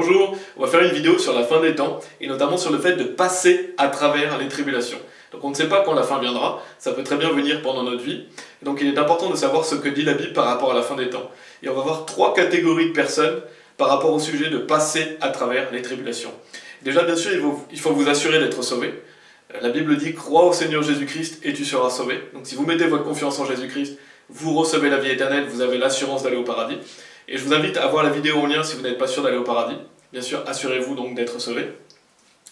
bonjour, on va faire une vidéo sur la fin des temps et notamment sur le fait de passer à travers les tribulations. Donc on ne sait pas quand la fin viendra, ça peut très bien venir pendant notre vie. Et donc il est important de savoir ce que dit la Bible par rapport à la fin des temps. Et on va voir trois catégories de personnes par rapport au sujet de passer à travers les tribulations. Déjà bien sûr il faut vous assurer d'être sauvé. La Bible dit crois au Seigneur Jésus-Christ et tu seras sauvé. Donc si vous mettez votre confiance en Jésus-Christ, vous recevez la vie éternelle, vous avez l'assurance d'aller au paradis. Et je vous invite à voir la vidéo en lien si vous n'êtes pas sûr d'aller au paradis. Bien sûr, assurez-vous donc d'être sauvé.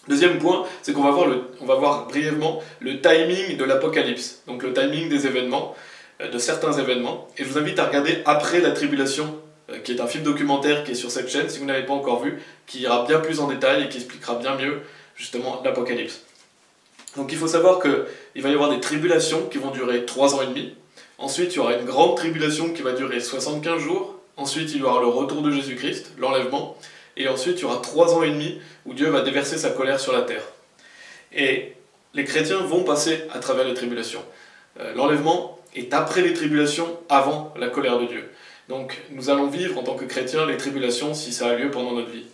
Deuxième point, c'est qu'on va voir brièvement le timing de l'Apocalypse, donc le timing des événements, de certains événements. Et je vous invite à regarder Après la Tribulation, qui est un film documentaire qui est sur cette chaîne, si vous n'avez pas encore vu, qui ira bien plus en détail et qui expliquera bien mieux, justement, l'Apocalypse. Donc il faut savoir qu'il va y avoir des tribulations qui vont durer 3 ans et demi. Ensuite, il y aura une grande tribulation qui va durer 75 jours. Ensuite, il y aura le retour de Jésus-Christ, l'enlèvement. Et ensuite, il y aura 3 ans et demi où Dieu va déverser sa colère sur la terre. Et les chrétiens vont passer à travers les tribulations. L'enlèvement est après les tribulations, avant la colère de Dieu. Donc, nous allons vivre en tant que chrétiens les tribulations si ça a lieu pendant notre vie.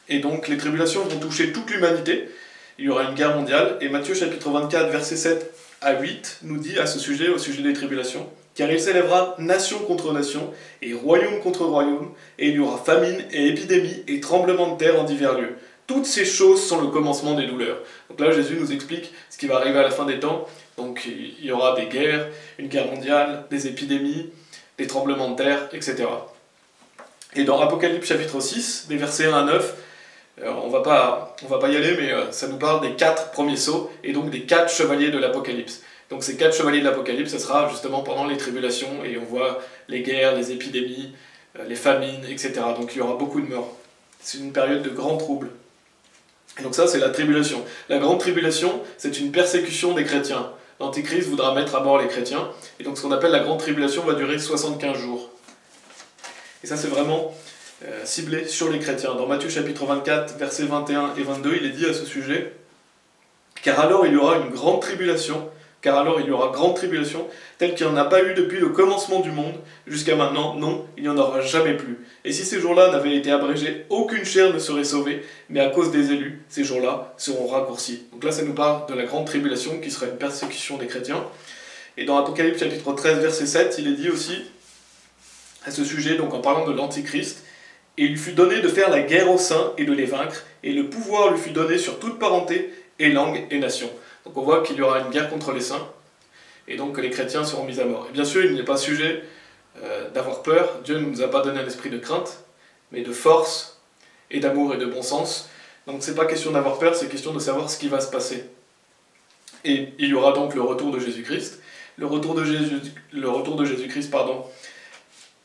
Et donc, les tribulations vont toucher toute l'humanité. Il y aura une guerre mondiale. Et Matthieu chapitre 24, versets 7 à 8, nous dit à ce sujet, au sujet des tribulations, car il s'élèvera nation contre nation, et royaume contre royaume, et il y aura famine et épidémie et tremblement de terre en divers lieux. Toutes ces choses sont le commencement des douleurs. Donc là, Jésus nous explique ce qui va arriver à la fin des temps. Donc il y aura des guerres, une guerre mondiale, des épidémies, des tremblements de terre, etc. Et dans Apocalypse chapitre 6, des versets 1 à 9, on va pas y aller, mais ça nous parle des 4 premiers sceaux, et donc des 4 chevaliers de l'Apocalypse. Donc ces 4 chevaliers de l'Apocalypse, ce sera justement pendant les tribulations, et on voit les guerres, les épidémies, les famines, etc. Donc il y aura beaucoup de morts. C'est une période de grand trouble. Et donc ça, c'est la tribulation. La grande tribulation, c'est une persécution des chrétiens. L'Antichrist voudra mettre à mort les chrétiens, et donc ce qu'on appelle la grande tribulation va durer 75 jours. Et ça, c'est vraiment ciblé sur les chrétiens. Dans Matthieu chapitre 24, versets 21 et 22, il est dit à ce sujet « Car alors il y aura une grande tribulation, telle qu'il n'y en a pas eu depuis le commencement du monde, jusqu'à maintenant, non, il n'y en aura jamais plus. Et si ces jours-là n'avaient été abrégés, aucune chair ne serait sauvée, mais à cause des élus, ces jours-là seront raccourcis. » Donc là, ça nous parle de la grande tribulation, qui sera une persécution des chrétiens. Et dans Apocalypse chapitre 13, verset 7, il est dit aussi à ce sujet, donc en parlant de l'Antichrist, « Et il lui fut donné de faire la guerre aux saints et de les vaincre, et le pouvoir lui fut donné sur toute parenté, et langue et nation. » Donc on voit qu'il y aura une guerre contre les saints, et donc que les chrétiens seront mis à mort. Et bien sûr, il n'est pas sujet d'avoir peur. Dieu ne nous a pas donné un esprit de crainte, mais de force, et d'amour et de bon sens. Donc c'est pas question d'avoir peur, c'est question de savoir ce qui va se passer. Et il y aura donc le retour de Jésus-Christ. Le retour de Jésus-Christ,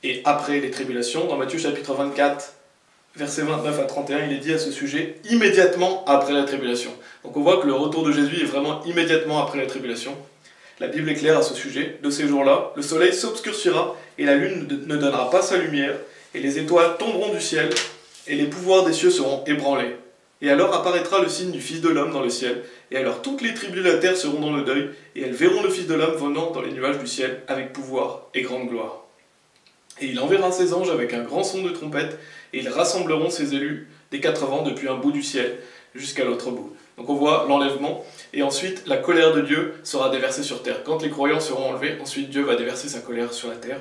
et après les tribulations. Dans Matthieu chapitre 24, versets 29 à 31, il est dit à ce sujet, immédiatement après la tribulation. Donc on voit que le retour de Jésus est vraiment immédiatement après la tribulation. La Bible est claire à ce sujet. De ces jours-là, le soleil s'obscurcira et la lune ne donnera pas sa lumière, et les étoiles tomberont du ciel, et les pouvoirs des cieux seront ébranlés. Et alors apparaîtra le signe du Fils de l'homme dans le ciel, et alors toutes les tribus de la terre seront dans le deuil, et elles verront le Fils de l'homme venant dans les nuages du ciel, avec pouvoir et grande gloire. Et il enverra ses anges avec un grand son de trompette, et ils rassembleront ses élus des 4 vents depuis un bout du ciel jusqu'à l'autre bout. Donc on voit l'enlèvement, et ensuite la colère de Dieu sera déversée sur terre. Quand les croyants seront enlevés, ensuite Dieu va déverser sa colère sur la terre.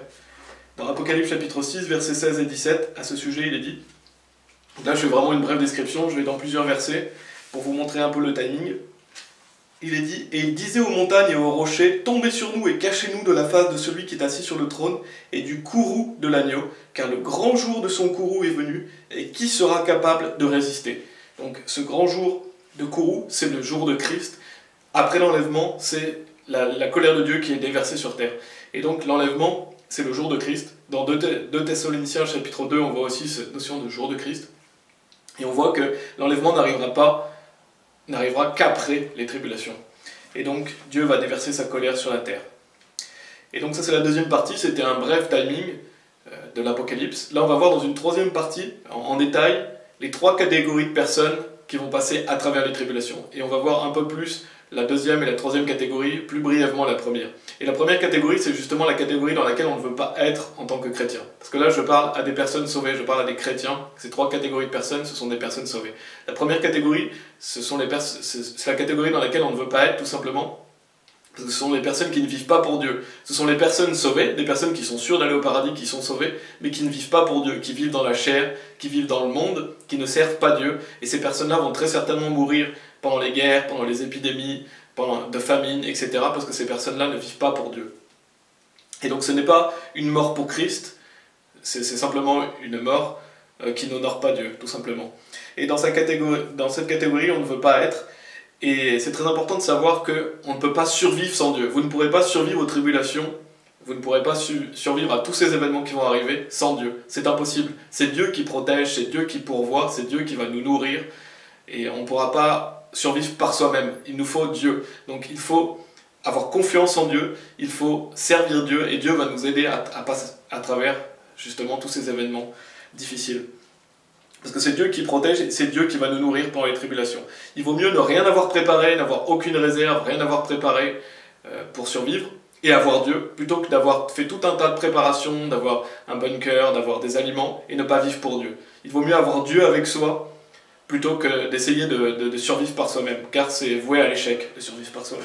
Dans Apocalypse chapitre 6, versets 16 et 17, à ce sujet il est dit, donc là je fais vraiment une brève description, je vais dans plusieurs versets pour vous montrer un peu le timing. Il est dit, et il disait aux montagnes et aux rochers, tombez sur nous et cachez-nous de la face de celui qui est assis sur le trône et du courroux de l'agneau, car le grand jour de son courroux est venu, et qui sera capable de résister? Donc ce grand jour de courroux, c'est le jour de Christ. Après l'enlèvement, c'est la colère de Dieu qui est déversée sur terre. Et donc l'enlèvement, c'est le jour de Christ. Dans 2 Thessaloniciens chapitre 2, on voit aussi cette notion de jour de Christ. Et on voit que l'enlèvement n'arrivera qu'après les tribulations. Et donc, Dieu va déverser sa colère sur la terre. Et donc ça, c'est la deuxième partie, c'était un bref timing de l'Apocalypse. Là, on va voir dans une troisième partie, en détail, les 3 catégories de personnes qui vont passer à travers les tribulations. Et on va voir un peu plus la deuxième et la troisième catégorie, plus brièvement la première. Et la première catégorie, c'est justement la catégorie dans laquelle on ne veut pas être en tant que chrétien. Parce que là, je parle à des personnes sauvées, je parle à des chrétiens. Ces trois catégories de personnes, ce sont des personnes sauvées. La première catégorie, c'est la catégorie dans laquelle on ne veut pas être, tout simplement. Parce que ce sont les personnes qui ne vivent pas pour Dieu. Ce sont les personnes sauvées, des personnes qui sont sûres d'aller au paradis, qui sont sauvées, mais qui ne vivent pas pour Dieu, qui vivent dans la chair, qui vivent dans le monde, qui ne servent pas Dieu. Et ces personnes-là vont très certainement mourir pendant les guerres, pendant les épidémies, de famine, etc. Parce que ces personnes-là ne vivent pas pour Dieu. Et donc ce n'est pas une mort pour Christ, c'est simplement une mort qui n'honore pas Dieu, tout simplement. Et dans cette catégorie, on ne veut pas être. Et c'est très important de savoir qu'on ne peut pas survivre sans Dieu. Vous ne pourrez pas survivre aux tribulations, vous ne pourrez pas survivre à tous ces événements qui vont arriver sans Dieu. C'est impossible. C'est Dieu qui protège, c'est Dieu qui pourvoit, c'est Dieu qui va nous nourrir. Et on ne pourra pas survivre par soi-même. Il nous faut Dieu. Donc il faut avoir confiance en Dieu, il faut servir Dieu, et Dieu va nous aider à passer à travers justement tous ces événements difficiles. Parce que c'est Dieu qui protège, et c'est Dieu qui va nous nourrir pendant les tribulations. Il vaut mieux ne rien avoir préparé, n'avoir aucune réserve, rien avoir préparé pour survivre, et avoir Dieu, plutôt que d'avoir fait tout un tas de préparations, d'avoir un bunker, d'avoir des aliments, et ne pas vivre pour Dieu. Il vaut mieux avoir Dieu avec soi, plutôt que d'essayer de survivre par soi-même, car c'est voué à l'échec de survivre par soi-même.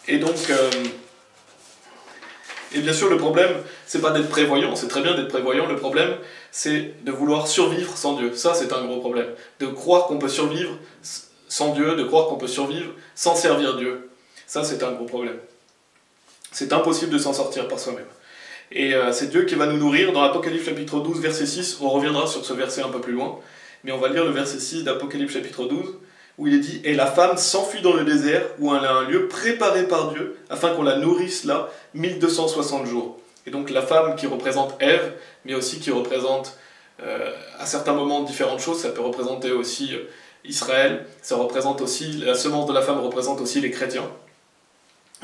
Et donc, et bien sûr, le problème, c'est pas d'être prévoyant, c'est très bien d'être prévoyant, le problème, c'est de vouloir survivre sans Dieu. Ça, c'est un gros problème. De croire qu'on peut survivre sans Dieu, de croire qu'on peut survivre sans servir Dieu. Ça, c'est un gros problème. C'est impossible de s'en sortir par soi-même. Et c'est Dieu qui va nous nourrir. Dans Apocalypse chapitre 12, verset 6, on reviendra sur ce verset un peu plus loin, mais on va lire le verset 6 d'Apocalypse chapitre 12, où il est dit « Et la femme s'enfuit dans le désert, où elle a un lieu préparé par Dieu, afin qu'on la nourrisse là 1260 jours. » Et donc la femme qui représente Ève, mais aussi qui représente à certains moments différentes choses. Ça peut représenter aussi Israël, ça représente aussi, la semence de la femme représente aussi les chrétiens.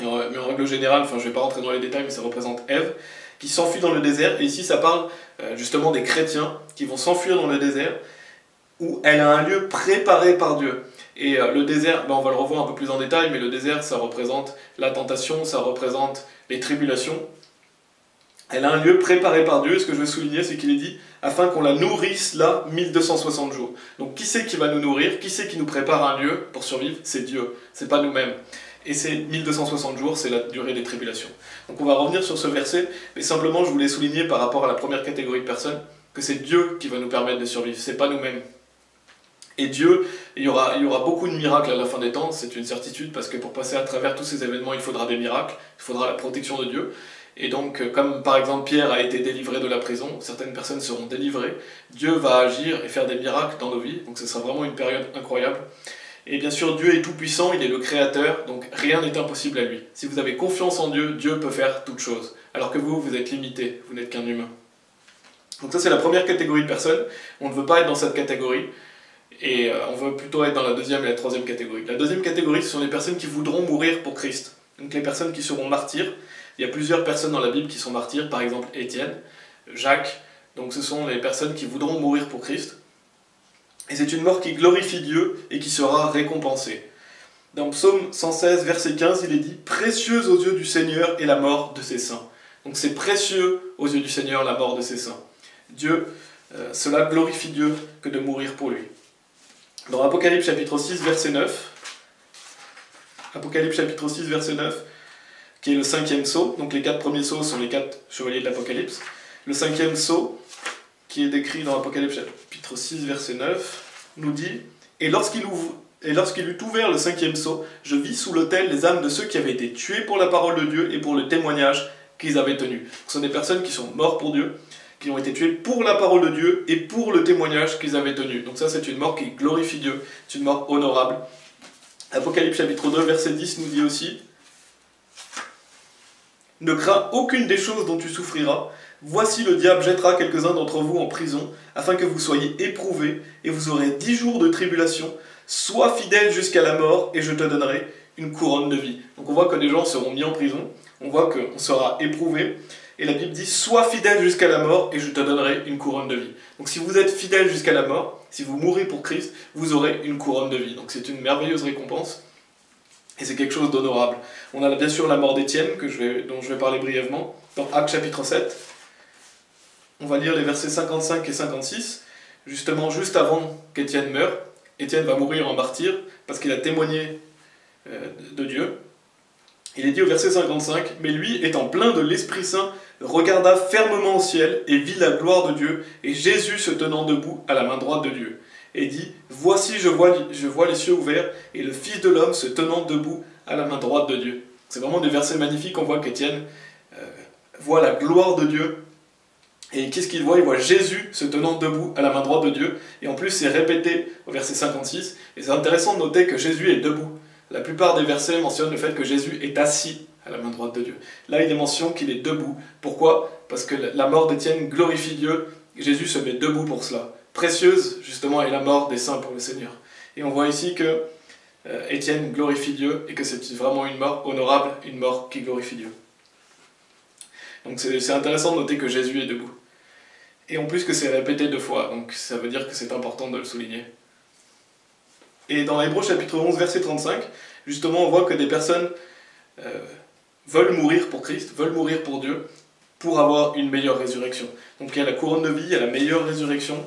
Mais en règle générale, je ne vais pas rentrer dans les détails, mais ça représente Ève, qui s'enfuit dans le désert. Et ici ça parle justement des chrétiens qui vont s'enfuir dans le désert, où elle a un lieu préparé par Dieu. Et le désert, on va le revoir un peu plus en détail, mais le désert, ça représente la tentation, ça représente les tribulations. Elle a un lieu préparé par Dieu, et ce que je veux souligner, c'est qu'il est dit, afin qu'on la nourrisse là 1260 jours. Donc qui c'est qui va nous nourrir? Qui c'est qui nous prépare un lieu pour survivre? C'est Dieu, c'est pas nous-mêmes. Et c'est 1260 jours, c'est la durée des tribulations. Donc on va revenir sur ce verset, mais simplement je voulais souligner par rapport à la première catégorie de personnes, que c'est Dieu qui va nous permettre de survivre, c'est pas nous-mêmes. Et Dieu, il y aura beaucoup de miracles à la fin des temps, c'est une certitude, parce que pour passer à travers tous ces événements, il faudra des miracles, il faudra la protection de Dieu. Et donc, comme par exemple Pierre a été délivré de la prison, certaines personnes seront délivrées, Dieu va agir et faire des miracles dans nos vies, donc ce sera vraiment une période incroyable. Et bien sûr, Dieu est tout-puissant, il est le Créateur, donc rien n'est impossible à lui. Si vous avez confiance en Dieu, Dieu peut faire toutes choses, alors que vous êtes limité, vous n'êtes qu'un humain. Donc ça c'est la première catégorie de personnes, on ne veut pas être dans cette catégorie, et on veut plutôt être dans la deuxième et la troisième catégorie. La deuxième catégorie, ce sont les personnes qui voudront mourir pour Christ. Donc les personnes qui seront martyrs. Il y a plusieurs personnes dans la Bible qui sont martyrs, par exemple Étienne, Jacques. Donc ce sont les personnes qui voudront mourir pour Christ. Et c'est une mort qui glorifie Dieu et qui sera récompensée. Dans Psaume 116, verset 15, il est dit « Précieuse aux yeux du Seigneur est la mort de ses saints ». Donc c'est précieux aux yeux du Seigneur la mort de ses saints. Cela glorifie Dieu que de mourir pour lui. Dans Apocalypse chapitre 6, verset 9, Apocalypse chapitre 6, verset 9, qui est le 5e sceau, donc les 4 premiers sceaux sont les 4 chevaliers de l'Apocalypse. Le 5e sceau, qui est décrit dans Apocalypse chapitre 6, verset 9, nous dit « Et lorsqu'il eut ouvert le 5e sceau, je vis sous l'autel les âmes de ceux qui avaient été tués pour la parole de Dieu et pour le témoignage qu'ils avaient tenu. » Ce sont des personnes qui sont mortes pour Dieu, qui ont été tués pour la parole de Dieu et pour le témoignage qu'ils avaient tenu. Donc ça, c'est une mort qui glorifie Dieu, c'est une mort honorable. Apocalypse chapitre 2, verset 10 nous dit aussi « Ne crains aucune des choses dont tu souffriras. Voici le diable jettera quelques-uns d'entre vous en prison, afin que vous soyez éprouvés, et vous aurez 10 jours de tribulation. Sois fidèle jusqu'à la mort, et je te donnerai une couronne de vie. » Donc on voit que des gens seront mis en prison, on voit qu'on sera éprouvé, Et la Bible dit « Sois fidèle jusqu'à la mort et je te donnerai une couronne de vie ». Donc si vous êtes fidèle jusqu'à la mort, si vous mourrez pour Christ, vous aurez une couronne de vie. Donc c'est une merveilleuse récompense et c'est quelque chose d'honorable. On a bien sûr la mort d'Étienne, dont je vais parler brièvement, dans Actes chapitre 7. On va lire les versets 55 et 56, justement juste avant qu'Étienne meure. Étienne va mourir en martyr parce qu'il a témoigné de Dieu. Il est dit au verset 55, « Mais lui, étant plein de l'Esprit Saint, regarda fermement au ciel et vit la gloire de Dieu, et Jésus se tenant debout à la main droite de Dieu. Et dit, Voici, je vois les cieux ouverts, et le Fils de l'homme se tenant debout à la main droite de Dieu. » C'est vraiment des versets magnifiques. On voit qu'Étienne voit la gloire de Dieu. Et qu'est-ce qu'il voit? Il voit Jésus se tenant debout à la main droite de Dieu. Et en plus, c'est répété au verset 56. Et c'est intéressant de noter que Jésus est debout. La plupart des versets mentionnent le fait que Jésus est assis à la main droite de Dieu. Là, il est mention qu'il est debout. Pourquoi? Parce que la mort d'Étienne glorifie Dieu. Jésus se met debout pour cela. Précieuse, justement, est la mort des saints pour le Seigneur. Et on voit ici que Étienne glorifie Dieu et que c'est vraiment une mort honorable, une mort qui glorifie Dieu. Donc c'est intéressant de noter que Jésus est debout. Et en plus que c'est répété 2 fois, donc ça veut dire que c'est important de le souligner. Et dans Hébreux chapitre 11, verset 35, justement on voit que des personnes veulent mourir pour Christ, veulent mourir pour Dieu, pour avoir une meilleure résurrection. Donc il y a la couronne de vie, il y a la meilleure résurrection.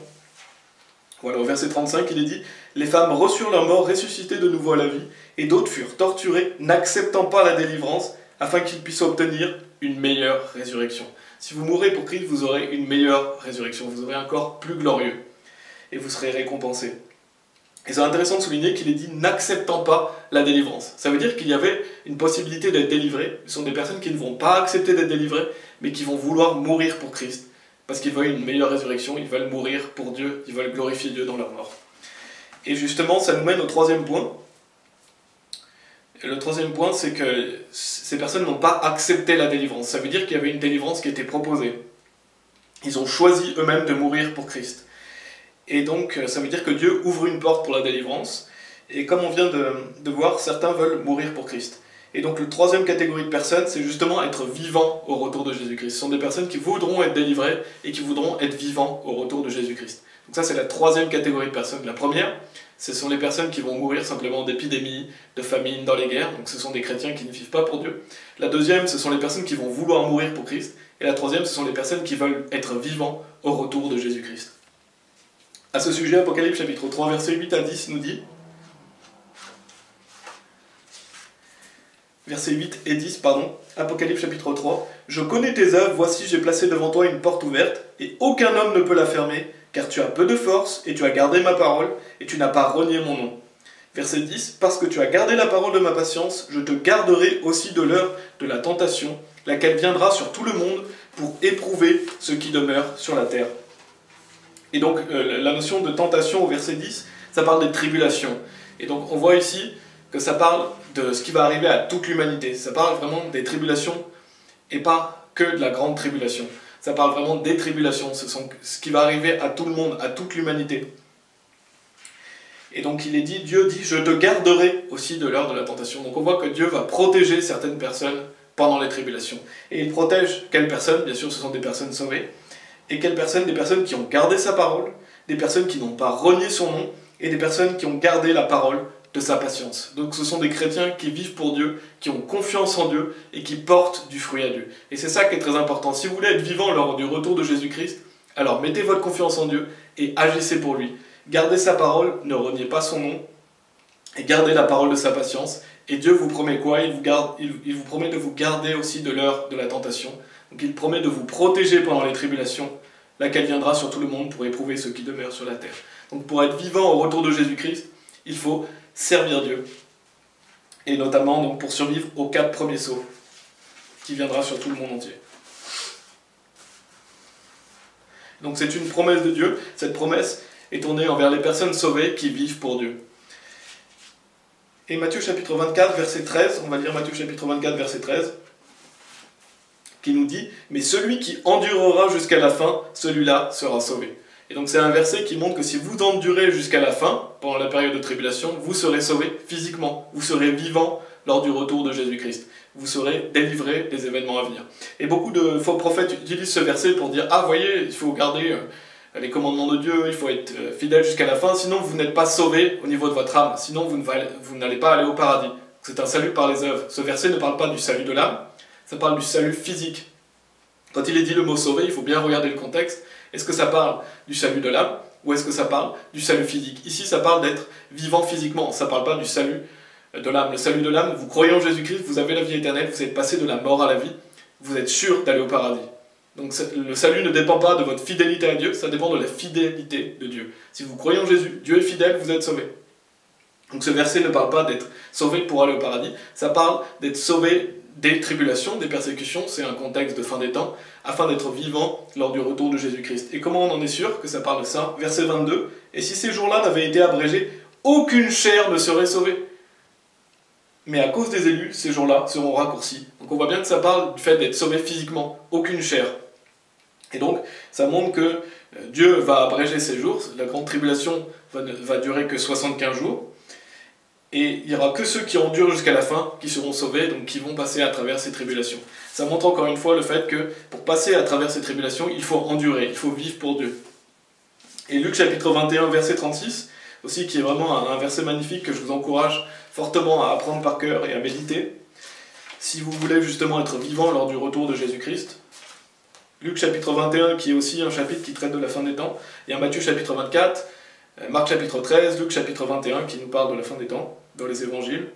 Voilà, au verset 35, il est dit « Les femmes reçurent leur mort ressuscitées de nouveau à la vie, et d'autres furent torturées, n'acceptant pas la délivrance, afin qu'ils puissent obtenir une meilleure résurrection. » Si vous mourrez pour Christ, vous aurez une meilleure résurrection, vous aurez un corps plus glorieux, et vous serez récompensés. Et c'est intéressant de souligner qu'il est dit « n'acceptant pas la délivrance ». Ça veut dire qu'il y avait une possibilité d'être délivré. Ce sont des personnes qui ne vont pas accepter d'être délivrées, mais qui vont vouloir mourir pour Christ. Parce qu'ils veulent une meilleure résurrection, ils veulent mourir pour Dieu, ils veulent glorifier Dieu dans leur mort. Et justement, ça nous mène au 3e point. Et le 3e point, c'est que ces personnes n'ont pas accepté la délivrance. Ça veut dire qu'il y avait une délivrance qui était proposée. Ils ont choisi eux-mêmes de mourir pour Christ. Et donc, ça veut dire que Dieu ouvre une porte pour la délivrance. Et comme on vient de voir, certains veulent mourir pour Christ. Et donc, la 3e catégorie de personnes, c'est justement être vivant au retour de Jésus-Christ. Ce sont des personnes qui voudront être délivrées et qui voudront être vivants au retour de Jésus-Christ. Donc ça, c'est la 3e catégorie de personnes. La première, ce sont les personnes qui vont mourir simplement d'épidémies, de famine, dans les guerres. Donc ce sont des chrétiens qui ne vivent pas pour Dieu. La 2e, ce sont les personnes qui vont vouloir mourir pour Christ. Et la 3e, ce sont les personnes qui veulent être vivants au retour de Jésus-Christ. À ce sujet, Apocalypse chapitre 3, versets 8 à 10 nous dit, versets 8 et 10, Apocalypse chapitre 3, « Je connais tes œuvres, voici j'ai placé devant toi une porte ouverte, et aucun homme ne peut la fermer, car tu as peu de force, et tu as gardé ma parole, et tu n'as pas renié mon nom. » Verset 10, « Parce que tu as gardé la parole de ma patience, je te garderai aussi de l'heure de la tentation, laquelle viendra sur tout le monde pour éprouver ceux qui demeurent sur la terre. » Et donc, la notion de tentation au verset 10, ça parle des tribulations. Et donc, on voit ici que ça parle de ce qui va arriver à toute l'humanité. Ça parle vraiment des tribulations et pas que de la grande tribulation. Ça parle vraiment des tribulations. Ce sont ce qui va arriver à tout le monde, à toute l'humanité. Et donc, il est dit, Dieu dit, je te garderai aussi de l'heure de la tentation. Donc, on voit que Dieu va protéger certaines personnes pendant les tribulations. Et il protège quelles personnes? Bien sûr, ce sont des personnes sauvées. Et quelles personnes? Des personnes qui ont gardé sa parole, des personnes qui n'ont pas renié son nom, et des personnes qui ont gardé la parole de sa patience. Donc ce sont des chrétiens qui vivent pour Dieu, qui ont confiance en Dieu, et qui portent du fruit à Dieu. Et c'est ça qui est très important. Si vous voulez être vivant lors du retour de Jésus-Christ, alors mettez votre confiance en Dieu, et agissez pour lui. Gardez sa parole, ne reniez pas son nom, et gardez la parole de sa patience. Et Dieu vous promet quoi? Il vous promet de vous garder aussi de l'heure de la tentation. Donc il promet de vous protéger pendant les tribulations, laquelle viendra sur tout le monde pour éprouver ceux qui demeurent sur la terre. Donc pour être vivant au retour de Jésus-Christ, il faut servir Dieu. Et notamment donc, pour survivre aux 4 premiers sauts, qui viendra sur tout le monde entier. Donc c'est une promesse de Dieu. Cette promesse est tournée envers les personnes sauvées qui vivent pour Dieu. Et Matthieu chapitre 24, verset 13, on va lire Matthieu chapitre 24, verset 13, qui nous dit « Mais celui qui endurera jusqu'à la fin, celui-là sera sauvé. » Et donc c'est un verset qui montre que si vous endurez jusqu'à la fin, pendant la période de tribulation, vous serez sauvé physiquement, vous serez vivant lors du retour de Jésus-Christ. vous serez délivrés des événements à venir. Et beaucoup de faux prophètes utilisent ce verset pour dire « Ah, voyez, il faut garder les commandements de Dieu, il faut être fidèle jusqu'à la fin, sinon vous n'êtes pas sauvés au niveau de votre âme, sinon vous n'allez pas aller au paradis. » C'est un salut par les œuvres. Ce verset ne parle pas du salut de l'âme, ça parle du salut physique. Quand il est dit le mot « sauver », il faut bien regarder le contexte. Est-ce que ça parle du salut de l'âme ou est-ce que ça parle du salut physique? Ici, ça parle d'être vivant physiquement, ça ne parle pas du salut de l'âme. Le salut de l'âme, vous croyez en Jésus-Christ, vous avez la vie éternelle, vous êtes passé de la mort à la vie, vous êtes sûr d'aller au paradis. Donc le salut ne dépend pas de votre fidélité à Dieu, ça dépend de la fidélité de Dieu. Si vous croyez en Jésus, Dieu est fidèle, vous êtes sauvés. Donc ce verset ne parle pas d'être sauvé pour aller au paradis, ça parle d'être sauvé des tribulations, des persécutions, c'est un contexte de fin des temps, afin d'être vivant lors du retour de Jésus-Christ. Et comment on en est sûr que ça parle de ça? Verset 22, « Et si ces jours-là n'avaient été abrégés, aucune chair ne serait sauvée. Mais à cause des élus, ces jours-là seront raccourcis. » Donc on voit bien que ça parle du fait d'être sauvé physiquement, aucune chair. Et donc ça montre que Dieu va abréger ces jours, la grande tribulation va durer que 75 jours, et il n'y aura que ceux qui endurent jusqu'à la fin qui seront sauvés, donc qui vont passer à travers ces tribulations. Ça montre encore une fois le fait que pour passer à travers ces tribulations, il faut endurer, il faut vivre pour Dieu. Et Luc chapitre 21, verset 36, aussi qui est vraiment un verset magnifique que je vous encourage fortement à apprendre par cœur et à méditer, si vous voulez justement être vivant lors du retour de Jésus-Christ. Luc chapitre 21, qui est aussi un chapitre qui traite de la fin des temps. Il y a Matthieu chapitre 24, Marc chapitre 13, Luc chapitre 21, qui nous parle de la fin des temps, dans les évangiles.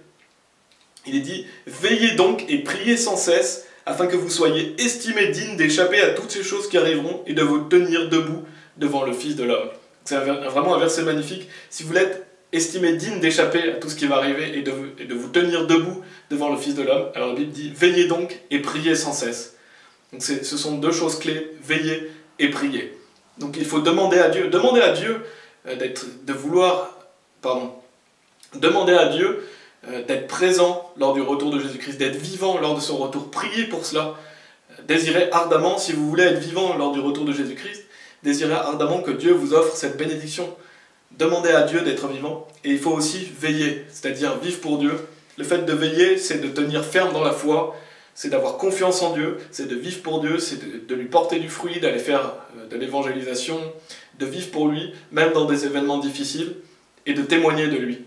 Il est dit « Veillez donc et priez sans cesse, afin que vous soyez estimés dignes d'échapper à toutes ces choses qui arriveront et de vous tenir debout devant le Fils de l'homme. » C'est vraiment un verset magnifique. Si vous voulez être estimé digne d'échapper à tout ce qui va arriver et de vous tenir debout devant le Fils de l'homme, alors la Bible dit « Veillez donc et priez sans cesse ». Donc ce sont deux choses clés, veiller et prier. Donc il faut demander à Dieu demander à Dieu d'être présent lors du retour de Jésus-Christ, d'être vivant lors de son retour. Priez pour cela. Désirez ardemment, si vous voulez être vivant lors du retour de Jésus-Christ, désirez ardemment que Dieu vous offre cette bénédiction. Demandez à Dieu d'être vivant. Et il faut aussi veiller, c'est-à-dire vivre pour Dieu. Le fait de veiller, c'est de tenir ferme dans la foi, c'est d'avoir confiance en Dieu, c'est de vivre pour Dieu, c'est de lui porter du fruit, d'aller faire de l'évangélisation, de vivre pour lui, même dans des événements difficiles, et de témoigner de lui.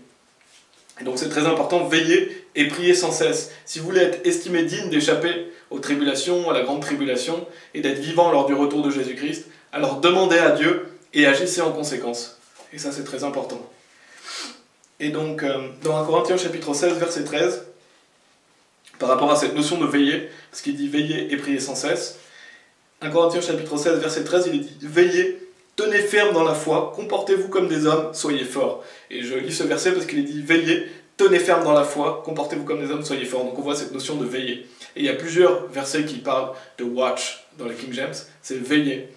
Et donc c'est très important, veiller et prier sans cesse. Si vous voulez être estimé digne d'échapper aux tribulations, à la grande tribulation, et d'être vivant lors du retour de Jésus-Christ, alors demandez à Dieu et agissez en conséquence. Et ça c'est très important. Et donc dans 1 Corinthiens chapitre 16, verset 13, par rapport à cette notion de veiller, parce qu'il dit veiller et prier sans cesse, 1 Corinthiens chapitre 16, verset 13, il est dit veillez, tenez ferme dans la foi, comportez-vous comme des hommes, soyez forts. Et je lis ce verset parce qu'il est dit veillez, tenez ferme dans la foi, comportez-vous comme des hommes, soyez forts. Donc on voit cette notion de veiller. Et il y a plusieurs versets qui parlent de watch dans le King James, c'est veiller.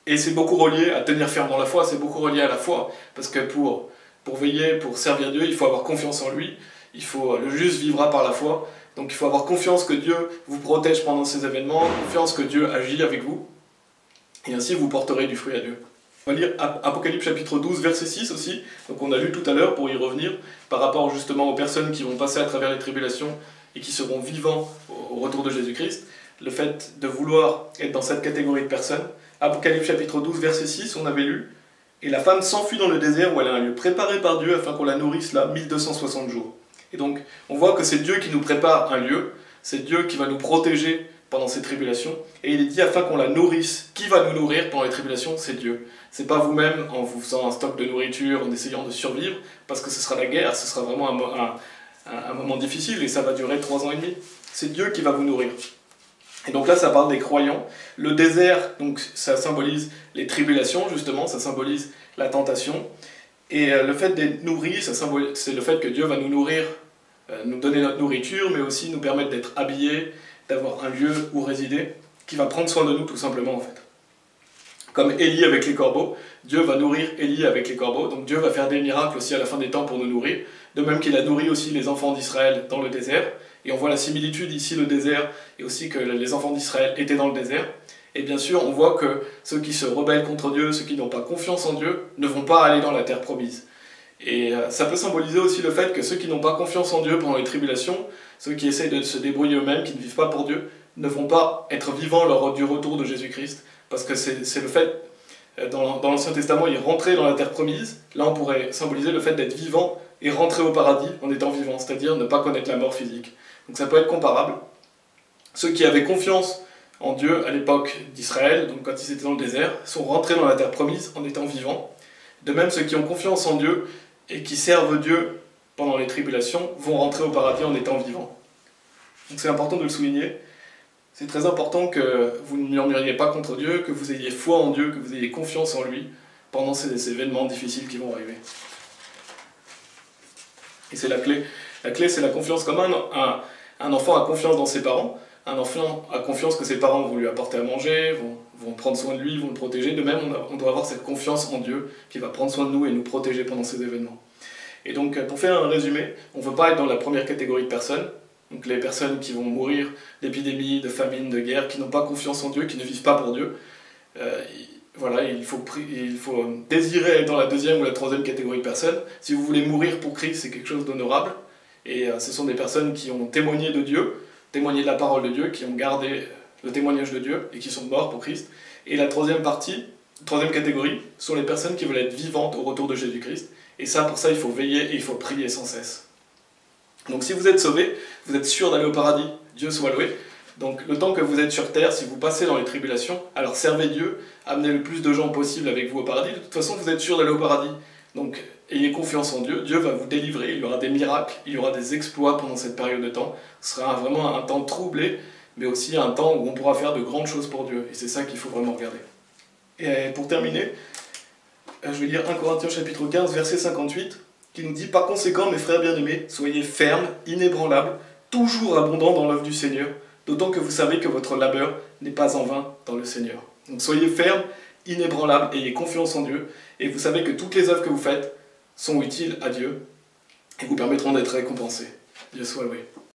Et c'est beaucoup relié à tenir ferme dans la foi, c'est beaucoup relié à la foi. Parce que pour veiller, pour servir Dieu, il faut avoir confiance en lui, le juste vivra par la foi. Donc il faut avoir confiance que Dieu vous protège pendant ces événements, confiance que Dieu agit avec vous, et ainsi vous porterez du fruit à Dieu. On va lire Apocalypse chapitre 12, verset 6 aussi, donc on a lu tout à l'heure pour y revenir, par rapport justement aux personnes qui vont passer à travers les tribulations et qui seront vivants au retour de Jésus-Christ, le fait de vouloir être dans cette catégorie de personnes. Apocalypse chapitre 12, verset 6, on avait lu, « Et la femme s'enfuit dans le désert où elle a un lieu préparé par Dieu afin qu'on la nourrisse là 1260 jours. » Et donc, on voit que c'est Dieu qui nous prépare un lieu, c'est Dieu qui va nous protéger pendant ces tribulations, et il est dit afin qu'on la nourrisse. Qui va nous nourrir pendant les tribulations? C'est Dieu. C'est pas vous-même en vous faisant un stock de nourriture, en essayant de survivre, parce que ce sera la guerre, ce sera vraiment un moment difficile, et ça va durer 3 ans et demi. C'est Dieu qui va vous nourrir. Et donc là, ça parle des croyants. Le désert, donc ça symbolise les tribulations, justement, ça symbolise la tentation. Et le fait d'être nourri, c'est le fait que Dieu va nous nourrir, nous donner notre nourriture, mais aussi nous permettre d'être habillés, d'avoir un lieu où résider, qui va prendre soin de nous tout simplement en fait. Comme Élie avec les corbeaux, Dieu va nourrir Élie avec les corbeaux, donc Dieu va faire des miracles aussi à la fin des temps pour nous nourrir, de même qu'il a nourri aussi les enfants d'Israël dans le désert, et on voit la similitude ici, le désert, et aussi que les enfants d'Israël étaient dans le désert. Et bien sûr, on voit que ceux qui se rebellent contre Dieu, ceux qui n'ont pas confiance en Dieu, ne vont pas aller dans la terre promise. Et ça peut symboliser aussi le fait que ceux qui n'ont pas confiance en Dieu pendant les tribulations, ceux qui essayent de se débrouiller eux-mêmes, qui ne vivent pas pour Dieu, ne vont pas être vivants lors du retour de Jésus-Christ. Parce que c'est le fait, dans l'Ancien Testament, ils rentraient dans la terre promise. Là, on pourrait symboliser le fait d'être vivant et rentrer au paradis en étant vivant, c'est-à-dire ne pas connaître la mort physique. Donc ça peut être comparable. Ceux qui avaient confiance en Dieu à l'époque d'Israël, donc quand ils étaient dans le désert, sont rentrés dans la terre promise en étant vivants. De même, ceux qui ont confiance en Dieu et qui servent Dieu pendant les tribulations vont rentrer au paradis en étant vivants. Donc c'est important de le souligner. C'est très important que vous ne murmuriez pas contre Dieu, que vous ayez foi en Dieu, que vous ayez confiance en lui pendant ces événements difficiles qui vont arriver. Et c'est la clé. La clé, c'est la confiance. Comme un enfant a confiance dans ses parents, un enfant a confiance que ses parents vont lui apporter à manger, vont prendre soin de lui, vont le protéger. De même, on doit avoir cette confiance en Dieu qui va prendre soin de nous et nous protéger pendant ces événements. Et donc, pour faire un résumé, on ne veut pas être dans la première catégorie de personnes, donc les personnes qui vont mourir d'épidémies, de famines, de guerres, qui n'ont pas confiance en Dieu, qui ne vivent pas pour Dieu. Voilà, il faut désirer être dans la deuxième ou la troisième catégorie de personnes. Si vous voulez mourir pour Christ, c'est quelque chose d'honorable. Et ce sont des personnes qui ont témoigné de Dieu, témoigné de la parole de Dieu, qui ont gardé le témoignage de Dieu et qui sont morts pour Christ. Et la troisième catégorie, sont les personnes qui veulent être vivantes au retour de Jésus-Christ. Et ça, pour ça, il faut veiller et il faut prier sans cesse. Donc si vous êtes sauvés, vous êtes sûr d'aller au paradis, Dieu soit loué. Donc le temps que vous êtes sur terre, si vous passez dans les tribulations, alors servez Dieu, amenez le plus de gens possible avec vous au paradis. De toute façon, vous êtes sûr d'aller au paradis. Donc ayez confiance en Dieu, Dieu va vous délivrer, il y aura des miracles, il y aura des exploits pendant cette période de temps. Ce sera vraiment un temps troublé, mais aussi un temps où on pourra faire de grandes choses pour Dieu. Et c'est ça qu'il faut vraiment regarder. Et pour terminer, je vais lire 1 Corinthiens chapitre 15, verset 58, qui nous dit « Par conséquent, mes frères bien-aimés, soyez fermes, inébranlables, toujours abondants dans l'œuvre du Seigneur, d'autant que vous savez que votre labeur n'est pas en vain dans le Seigneur. » Donc soyez fermes, inébranlables, ayez confiance en Dieu, et vous savez que toutes les œuvres que vous faites sont utiles à Dieu et vous permettront d'être récompensés. Dieu soit loué.